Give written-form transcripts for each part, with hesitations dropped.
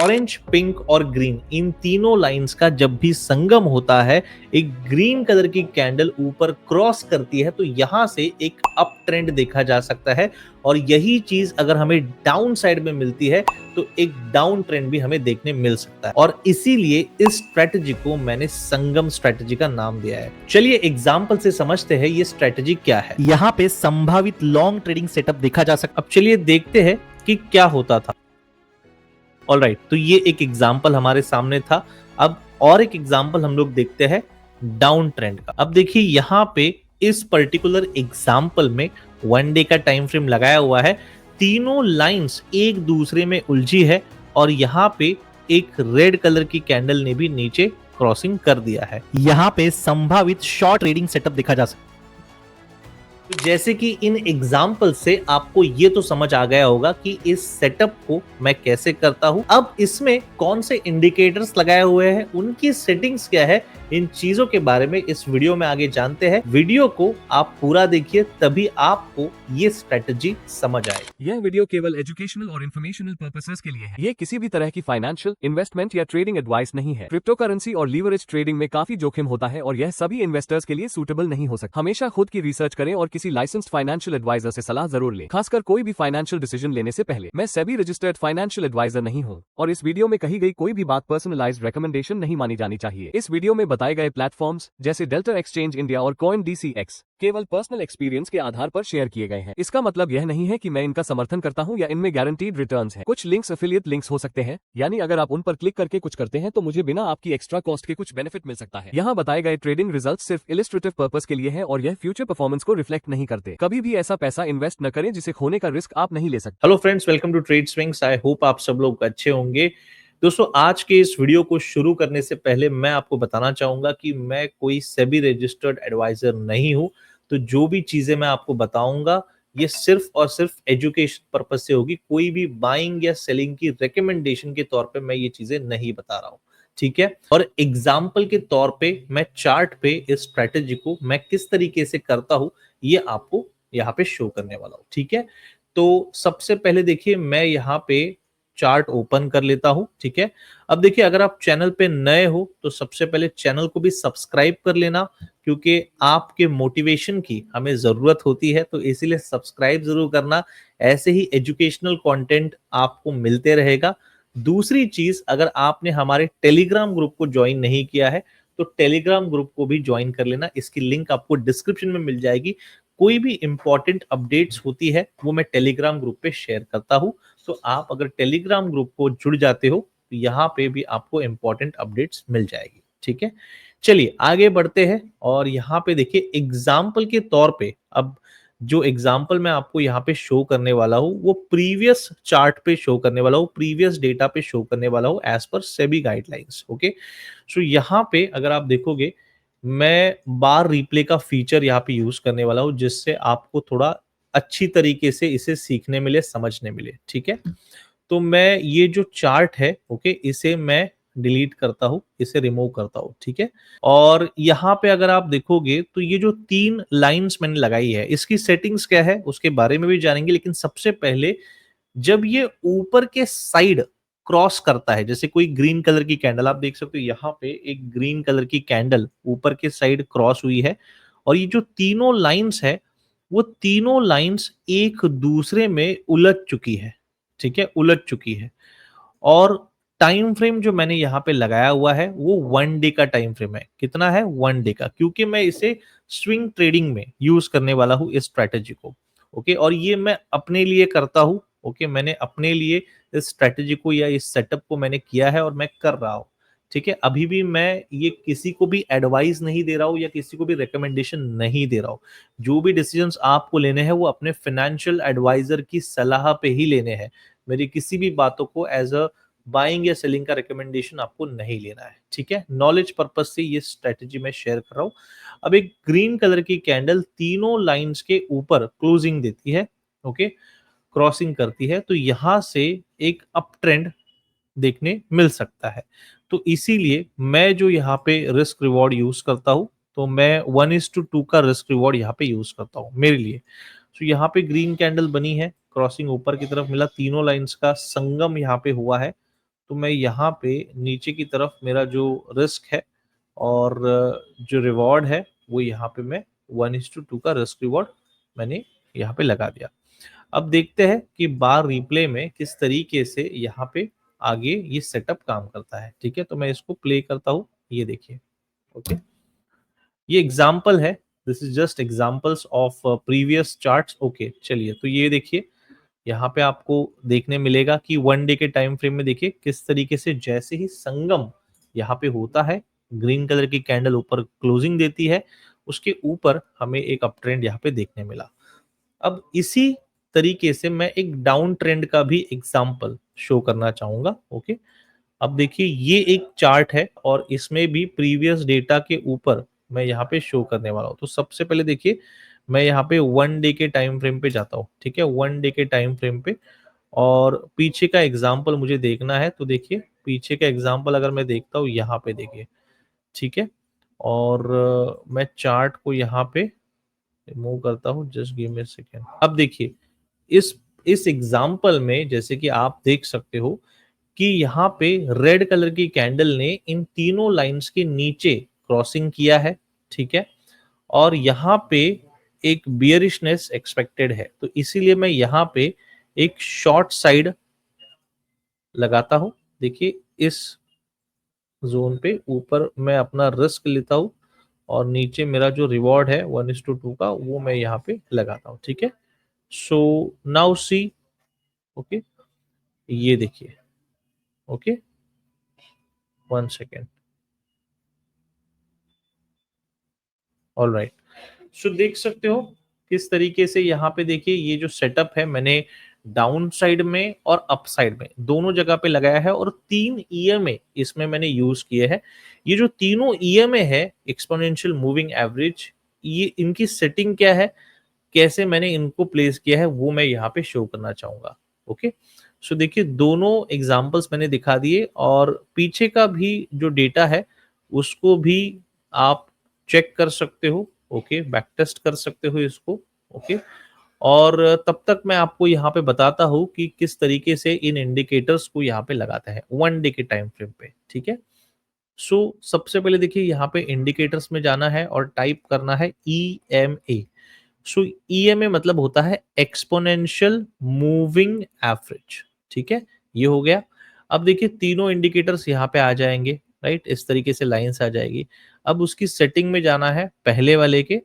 Orange, pink और green, इन तीनों lines का जब भी संगम होता है, एक ग्रीन कलर की कैंडल ऊपर क्रॉस करती है, तो यहां से एक अप ट्रेंड देखा जा सकता है। और यही चीज अगर हमें डाउन साइड में मिलती है तो एक डाउन ट्रेंड भी हमें देखने मिल सकता है। और इसीलिए इस स्ट्रेटजी को मैंने संगम स्ट्रेटजी का नाम दिया है। चलिए एग्जांपल से समझते हैं ये स्ट्रेटजी क्या है। यहाँ पे संभावित लॉन्ग ट्रेडिंग सेटअप देखा जा सकता है। अब चलिए देखते हैं कि क्या होता था। ऑलराइट, तो ये एक एग्जाम्पल हमारे सामने था। अब और एक एग्जाम्पल हम लोग देखते हैं डाउन ट्रेंड का। अब देखिए यहाँ पे इस पर्टिकुलर एग्जाम्पल में 1 डे का टाइम फ्रेम लगाया हुआ है, तीनों लाइंस एक दूसरे में उलझी है और यहाँ पे एक रेड कलर की कैंडल ने भी नीचे क्रॉसिंग कर दिया है। यहाँ पे संभावित शॉर्ट ट्रेडिंग सेटअप देखा जा सकता है। जैसे कि इन एग्जाम्पल से आपको ये तो समझ आ गया होगा कि इस सेटअप को मैं कैसे करता हूं। अब इसमें कौन से इंडिकेटर्स लगाए हुए हैं, उनकी सेटिंग्स क्या है, इन चीजों के बारे में इस वीडियो में आगे जानते हैं। वीडियो को आप पूरा देखिए, तभी आपको ये स्ट्रेटजी समझ आए। यह वीडियो केवल एजुकेशनल और इन्फॉर्मेशनल पर्पसेस के लिए है। ये किसी भी तरह की फाइनेंशियल, इन्वेस्टमेंट या ट्रेडिंग एडवाइस नहीं है। क्रिप्टो करेंसी और लीवरेज ट्रेडिंग में काफी जोखिम होता है और यह सभी इन्वेस्टर्स के लिए सूटेबल नहीं हो सकता। हमेशा खुद की रिसर्च करें और किसी लाइसेंस्ड फाइनेंशियल एडवाइजर से सलाह जरूर लें, खासकर कोई भी फाइनेंशियल डिसीजन लेने से पहले। मैं SEBI-registered फाइनेंशियल एडवाइजर नहीं हूँ और इस वीडियो में कही गई कोई भी बात पर्सनलाइज्ड रिकमेंडेशन नहीं मानी जानी चाहिए। इस वीडियो में बताए गए प्लेटफॉर्म्स जैसे डेल्टा एक्सचेंज इंडिया और कॉइन DCX केवल पर्सनल एक्सपीरियंस के आधार पर शेयर किए गए हैं। इसका मतलब यह नहीं है कि मैं इनका समर्थन करता हूं या इनमें गारंटीड रिटर्न्स हैं। कुछ लिंक्स एफिलिएट लिंक्स हो सकते हैं, यानी अगर आप उन पर क्लिक करके कुछ करते हैं तो मुझे बिना आपकी एक्स्ट्रा कॉस्ट के कुछ बेनिफिट मिल सकता है। यहाँ बताए गए ट्रेडिंग रिजल्ट्स सिर्फ इलिस्ट्रेटिव पर्पस के लिए हैं और यह फ्यूचर परफॉर्मेंस को रिफ्लेक्ट नहीं करते। कभी भी ऐसा पैसा इन्वेस्ट न करें जिसे खोने का रिस्क आप नहीं ले सकते। Hello friends, welcome to trade swings. I hope आप सब लोग अच्छे होंगे। दोस्तों, आज के इस वीडियो को शुरू करने से पहले मैं आपको बताना चाहूंगा कि मैं कोई सेबी रजिस्टर्ड एडवाइजर नहीं हूं। तो जो भी चीजें मैं आपको बताऊंगा ये सिर्फ और सिर्फ एजुकेशन पर्पज से होगी। कोई भी बाइंग या सेलिंग की रिकमेंडेशन के तौर पे मैं ये चीजें नहीं बता रहा हूं, ठीक है। और एग्जाम्पल के तौर पे मैं चार्ट पे इस स्ट्रेटेजी को मैं किस तरीके से करता हूं ये आपको यहाँ पे शो करने वाला हूं, ठीक है। तो सबसे पहले देखिए, मैं यहाँ पे चार्ट ओपन कर लेता हूं, ठीक है। अब देखिए, अगर आप चैनल पे नए हो तो सबसे पहले चैनल को भी सब्सक्राइब कर लेना, क्योंकि आपके मोटिवेशन की हमें जरूरत होती है, तो इसीलिए सब्सक्राइब जरूर करना। ऐसे ही एजुकेशनल कंटेंट आपको मिलते रहेगा। दूसरी चीज, अगर आपने हमारे टेलीग्राम ग्रुप को ज्वाइन नहीं किया है तो टेलीग्राम ग्रुप को भी ज्वाइन कर लेना। इसकी लिंक आपको डिस्क्रिप्शन में मिल जाएगी। कोई भी इंपॉर्टेंट अपडेट्स होती है वो मैं टेलीग्राम ग्रुप पे शेयर करता हूं। तो आप अगर टेलीग्राम ग्रुप को जुड़ जाते हो तो यहाँ पे भी आपको इंपॉर्टेंट अपडेट्स मिल जाएगी, ठीक है। चलिए आगे बढ़ते हैं और यहाँ पे देखिए एग्जाम्पल के तौर पे, अब जो एग्जाम्पल मैं आपको यहाँ पे शो करने वाला हूँ वो प्रीवियस चार्ट पे शो करने वाला हूँ, प्रीवियस डेटा पे शो करने वाला हूँ as per SEBI guidelines, okay. सो यहाँ पे अगर आप देखोगे, मैं बार रिप्ले का फीचर यहाँ पे यूज करने वाला हूँ, जिससे आपको थोड़ा अच्छी तरीके से इसे सीखने मिले, समझने मिले, ठीक है। तो मैं ये जो चार्ट है, ओके, इसे मैं डिलीट करता हूं, इसे रिमूव करता हूं, ठीक है। और यहाँ पे अगर आप देखोगे तो ये जो 3 लाइंस मैंने लगाई है, इसकी सेटिंग्स क्या है उसके बारे में भी जानेंगे। लेकिन सबसे पहले, जब ये ऊपर के साइड क्रॉस करता है, जैसे कोई ग्रीन कलर की कैंडल, आप देख सकते हो यहाँ पे एक ग्रीन कलर की कैंडल ऊपर के साइड क्रॉस हुई है, और ये जो तीनों लाइंस है वो तीनों लाइंस एक दूसरे में उलझ चुकी है, ठीक है, उलझ चुकी है। और टाइम फ्रेम जो मैंने यहाँ पे लगाया हुआ है वो 1 डे का टाइम फ्रेम है। कितना है? 1 डे का, क्योंकि मैं इसे स्विंग ट्रेडिंग में यूज करने वाला हूँ इस स्ट्रैटेजी को, ओके। और ये मैं अपने लिए करता हूँ, ओके। मैंने अपने लिए इस स्ट्रैटेजी को या इस सेटअप को मैंने किया है और मैं कर रहा हूँ, ठीक है। अभी भी मैं ये किसी को भी एडवाइस नहीं दे रहा हूँ या किसी को भी रिकमेंडेशन नहीं दे रहा हूँ। जो भी डिसीजंस आपको लेने हैं वो अपने फाइनेंशियल एडवाइजर की सलाह पे ही लेने हैं। मेरी किसी भी बातों को एज अ बाइंग या सेलिंग का रिकमेंडेशन आपको नहीं लेना है, ठीक है। नॉलेज पर्पज से ये स्ट्रेटजी मैं शेयर कर रहा हूँ। अब एक ग्रीन कलर की कैंडल तीनों लाइंस के ऊपर क्लोजिंग देती है, ओके, क्रॉसिंग करती है, तो यहां से एक अप ट्रेंड देखने मिल सकता है। तो इसीलिए मैं जो यहाँ पे रिस्क रिवॉर्ड यूज करता हूँ, तो मैं 1:2 का रिस्क रिवॉर्ड यहाँ पे यूज करता हूँ मेरे लिए। तो यहाँ पे ग्रीन कैंडल बनी है, क्रॉसिंग ऊपर की तरफ मिला, तीनों लाइंस का संगम यहाँ पे हुआ है। तो मैं यहाँ पे नीचे की तरफ मेरा जो रिस्क है और जो रिवॉर्ड है वो यहाँ पे मैं 1:2 का रिस्क रिवॉर्ड मैंने यहाँ पे लगा दिया। अब देखते हैं कि बार रिप्ले में किस तरीके से यहाँ पे आगे ये सेटअप काम करता है। ठीक है, तो मैं इसको प्ले करता हूँ, ये देखिए। ओके, ये एग्जाम्पल है, this is just examples of previous charts. Okay, चलिए, तो ये देखिए यहाँ पे आपको देखने मिलेगा कि 1 डे के टाइम फ्रेम में देखिए किस तरीके से जैसे ही संगम यहाँ पे होता है, ग्रीन कलर की कैंडल ऊपर क्लोजिंग देती है, उसके ऊपर हमें एक अप ट्रेंड यहाँ पे देखने मिला। अब इसी तरीके से मैं एक डाउन ट्रेंड का भी एग्जाम्पल शो करना चाहूंगा। ओके, अब देखिए ये एक चार्ट है और इसमें भी प्रीवियस डेटा के ऊपर मैं यहाँ पे शो करने वाला हूँ। तो सबसे पहले देखिए मैं यहाँ पे 1 डे के टाइम फ्रेम पे जाता हूँ। ठीक है, 1 डे के टाइम फ्रेम पे, और पीछे का एग्जाम्पल मुझे देखना है। तो देखिए पीछे का एग्जाम्पल अगर मैं देखता हूँ यहाँ पे देखिए, ठीक है, और मैं चार्ट को यहाँ पे मूव करता हूँ, just give me a second. अब देखिए इस इस एग्जाम्पल में जैसे कि आप देख सकते हो कि यहाँ पे रेड कलर की कैंडल ने इन तीनों लाइंस के नीचे क्रॉसिंग किया है। ठीक है, और यहाँ पे एक बियरिशनेस एक्सपेक्टेड है, तो इसीलिए मैं यहाँ पे एक शॉर्ट साइड लगाता हूं। देखिए इस जोन पे ऊपर मैं अपना रिस्क लेता हूं और नीचे मेरा जो रिवॉर्ड है 1:2 का वो मैं यहाँ पे लगाता हूँ। ठीक है, सो नाउ सी। ओके, ये देखिए। Okay, 1 second. ऑल राइट, सो देख सकते हो किस तरीके से यहाँ पे देखिए ये जो सेटअप है मैंने डाउन साइड में और अप साइड में दोनों जगह पे लगाया है, और 3 EMA इसमें मैंने यूज किए हैं। ये जो तीनों EMA है, एक्सपोनेंशियल मूविंग एवरेज, ये इनकी सेटिंग क्या है, कैसे मैंने इनको प्लेस किया है, वो मैं यहाँ पे शो करना चाहूंगा। ओके, सो देखिए दोनों एग्जांपल्स मैंने दिखा दिए, और पीछे का भी जो डेटा है उसको भी आप चेक कर सकते हो। ओके, बैक टेस्ट कर सकते हो इसको। ओके, और तब तक मैं आपको यहाँ पे बताता हूँ कि किस तरीके से इन इंडिकेटर्स को यहाँ पे लगाता है 1 डे के टाइम फ्रेम पे। ठीक है, सो सबसे पहले देखिए यहाँ पे इंडिकेटर्स में जाना है और टाइप करना है EMA। सो EMA मतलब होता है एक्सपोनेंशियल मूविंग एवरेज। ठीक है, ये हो गया। अब देखिए तीनों इंडिकेटर्स यहाँ पे आ जाएंगे, राइट, इस तरीके से लाइंस आ जाएगी। अब उसकी सेटिंग में जाना है, पहले वाले के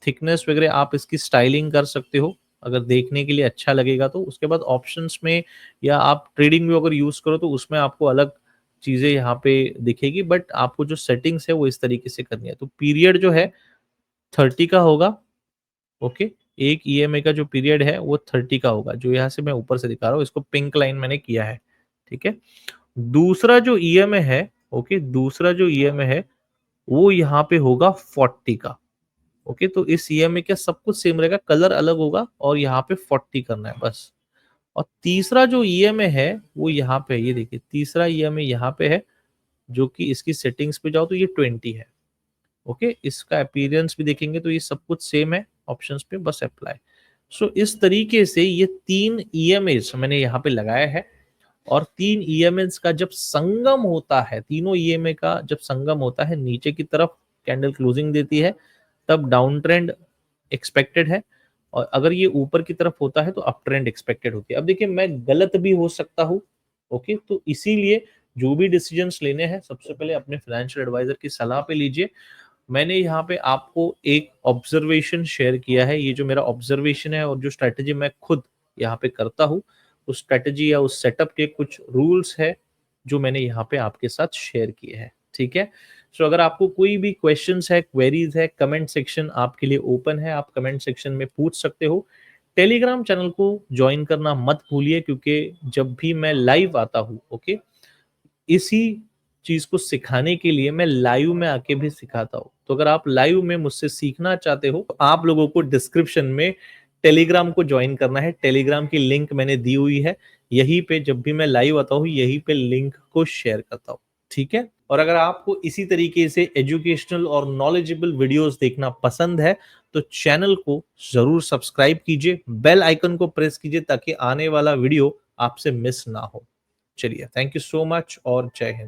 थिकनेस वगैरह आप इसकी स्टाइलिंग कर सकते हो अगर देखने के लिए अच्छा लगेगा तो। उसके बाद ऑप्शंस में या आप ट्रेडिंग व्यू अगर यूज करो तो उसमें आपको अलग चीजें यहाँ पे दिखेगी, बट आपको जो सेटिंग्स है वो इस तरीके से करनी है। तो पीरियड जो है 30 का होगा। ओके, एक EMA का जो पीरियड है वो 30 का होगा, जो यहाँ से मैं ऊपर से दिखा रहा हूँ, इसको पिंक लाइन मैंने किया है। ठीक है, दूसरा जो EMA है, ओके, दूसरा जो EMA है वो यहाँ पे होगा 40 का। ओके, तो इस EMA का सब कुछ सेम रहेगा, कलर अलग होगा और यहाँ पे 40 करना है बस। और तीसरा जो EMA है वो यहाँ पे है, ये देखिए तीसरा EMA यहाँ पे है, जो कि इसकी सेटिंग्स पे जाओ तो ये 20 है। ओके, इसका अपीयरेंस भी देखेंगे तो ये सब कुछ सेम है, ऑप्शंस पे बस अप्लाई। सो इस तरीके से ये 3 EMAs मैंने यहाँ पे लगाया है, और 3 EMAs का जब संगम होता है, तीनों EMA का जब संगम होता है, नीचे की तरफ कैंडल क्लोजिंग देती है, तब डाउन ट्रेंड एक्सपेक्टेड है, और अगर ये ऊपर की तरफ होता है तो अप ट्रेंड एक्सपेक्टेड होती है। अब देखिए मैं गलत भी हो सकता हूँ। ओके, तो इसीलिए जो भी डिसीजंस लेने हैं सबसे पहले अपने फाइनेंशियल एडवाइजर की सलाह पे लीजिए। मैंने यहाँ पे आपको एक ऑब्जर्वेशन शेयर किया है, ये जो मेरा ऑब्जर्वेशन है और जो स्ट्रेटेजी मैं खुद यहाँ पे करता हूँ, उस स्ट्रेटेजी या उस सेटअप के कुछ रूल्स है जो मैंने यहाँ पे आपके साथ शेयर किए हैं। ठीक है, सो अगर आपको कोई भी क्वेश्चंस है, क्वेरीज है, कमेंट सेक्शन आपके लिए ओपन है, आप कमेंट सेक्शन में पूछ सकते हो। टेलीग्राम चैनल को ज्वाइन करना मत भूलिए, क्योंकि जब भी मैं लाइव आता हूँ, ओके, इसी चीज को सिखाने के लिए मैं लाइव में आके भी सिखाता हूँ। तो अगर आप लाइव में मुझसे सीखना चाहते हो तो आप लोगों को डिस्क्रिप्शन में टेलीग्राम को ज्वाइन करना है। टेलीग्राम की लिंक मैंने दी हुई है, यहीं पे जब भी मैं लाइव आता हूँ यहीं पे लिंक को शेयर करता हूँ। ठीक है, और अगर आपको इसी तरीके से एजुकेशनल और नॉलेजेबल वीडियोस देखना पसंद है तो चैनल को जरूर सब्सक्राइब कीजिए, बेल आइकन को प्रेस कीजिए ताकि आने वाला वीडियो आपसे मिस ना हो। चलिए, थैंक यू सो मच और जय हिंद।